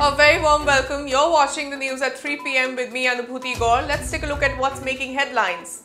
A very warm welcome. You're watching the news at 3 p.m. with me, Anubhuti Gaur. Let's take a look at what's making headlines.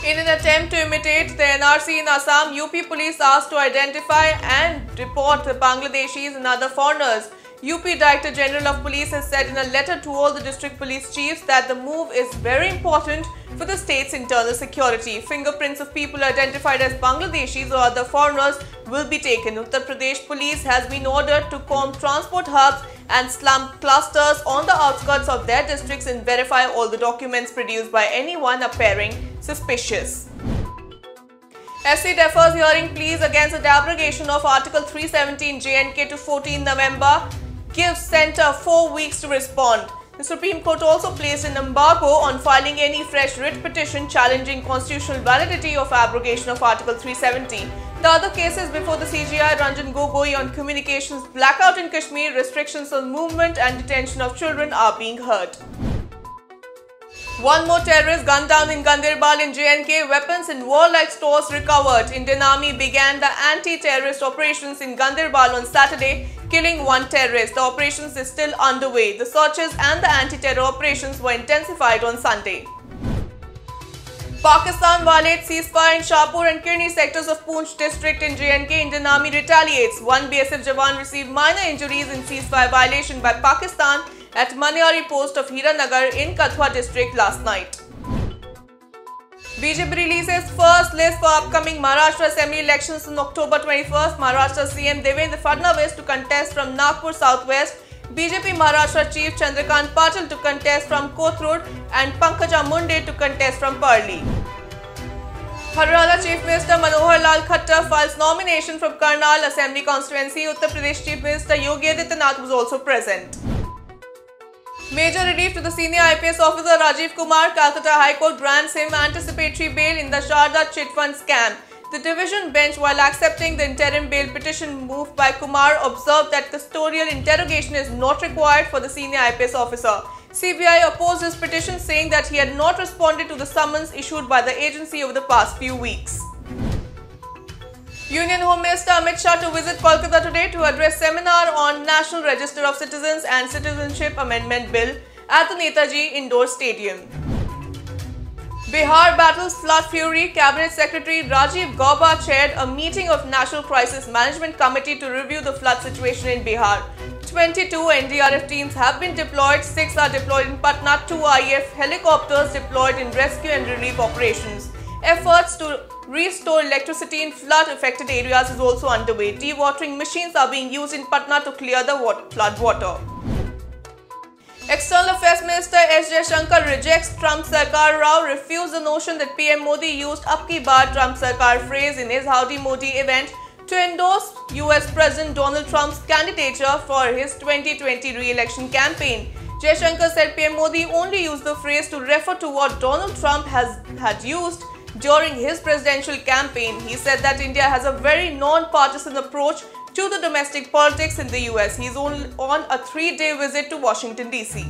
In an attempt to imitate the NRC in Assam, UP police asked to identify and report the Bangladeshis and other foreigners. UP Director General of Police has said in a letter to all the district police chiefs that the move is very important for the state's internal security. Fingerprints of people identified as Bangladeshis or other foreigners will be taken. Uttar Pradesh Police has been ordered to comb transport hubs and slum clusters on the outskirts of their districts and verify all the documents produced by anyone appearing suspicious. SC defers hearing pleas against the abrogation of Article 317 JNK to 14 November. Gives centre 4 weeks to respond. The Supreme Court also placed an embargo on filing any fresh writ petition challenging constitutional validity of abrogation of Article 370. The other cases before the CJI Ranjan Gogoi on communications blackout in Kashmir, restrictions on movement and detention of children are being heard. One more terrorist gunned down in Ganderbal in JNK. Weapons and warlike stores recovered. Indian Army began the anti-terrorist operations in Ganderbal on Saturday, killing one terrorist. The operations is still underway. The searches and the anti-terror operations were intensified on Sunday. Pakistan violates ceasefire in Shahpur and Kirni sectors of Poonch district in JNK. Indian Army retaliates. One BSF Jawan received minor injuries in ceasefire violation by Pakistan at Maniari post of Hiranagar in Kathua district last night. BJP releases first list for upcoming Maharashtra Assembly elections on October 21st. Maharashtra CM Devendra Fadnavis to contest from Nagpur Southwest. BJP Maharashtra Chief Chandrakant Patil to contest from Kothurud and Pankaja Munde to contest from Parli. Haryana Chief Minister Manohar Lal Khattar files nomination from Karnal Assembly constituency. Uttar Pradesh Chief Minister Yogi Adityanath was also present. Major relief to the senior IPS officer Rajiv Kumar. Calcutta High Court grants him anticipatory bail in the Sharda Chit Fund scam. The division bench, while accepting the interim bail petition moved by Kumar, observed that custodial interrogation is not required for the senior IPS officer. CBI opposed his petition, saying that he had not responded to the summons issued by the agency over the past few weeks. Union Home Minister Amit Shah to visit Kolkata today to address seminar on National Register of Citizens and Citizenship Amendment Bill at the Netaji Indoor Stadium. Bihar battles flood fury. Cabinet Secretary Rajiv Gauba chaired a meeting of National Crisis Management Committee to review the flood situation in Bihar. 22 NDRF teams have been deployed, 6 are deployed in Patna, 2 IF helicopters deployed in rescue and relief operations. Efforts to restore electricity in flood-affected areas is also underway. Dewatering machines are being used in Patna to clear the flood water. External Affairs Minister S. Jaishankar rejects Trump Sarkar Rao, refused the notion that PM Modi used Ab Ki Baar Trump Sarkar phrase in his Howdy Modi event to endorse US President Donald Trump's candidature for his 2020 re-election campaign. Jaishankar said PM Modi only used the phrase to refer to what Donald Trump had used during his presidential campaign. He said that India has a very non-partisan approach to the domestic politics in the US. He is on a 3-day visit to Washington, D.C.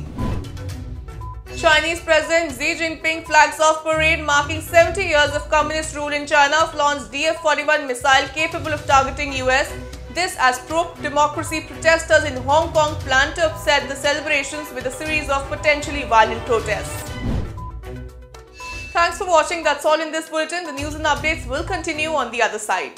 Chinese President Xi Jinping flags off parade marking 70 years of communist rule in China, flaunts DF-41 missile capable of targeting US. This as pro-democracy protesters in Hong Kong plan to upset the celebrations with a series of potentially violent protests. Thanks for watching. That's all in this bulletin. The news and updates will continue on the other side.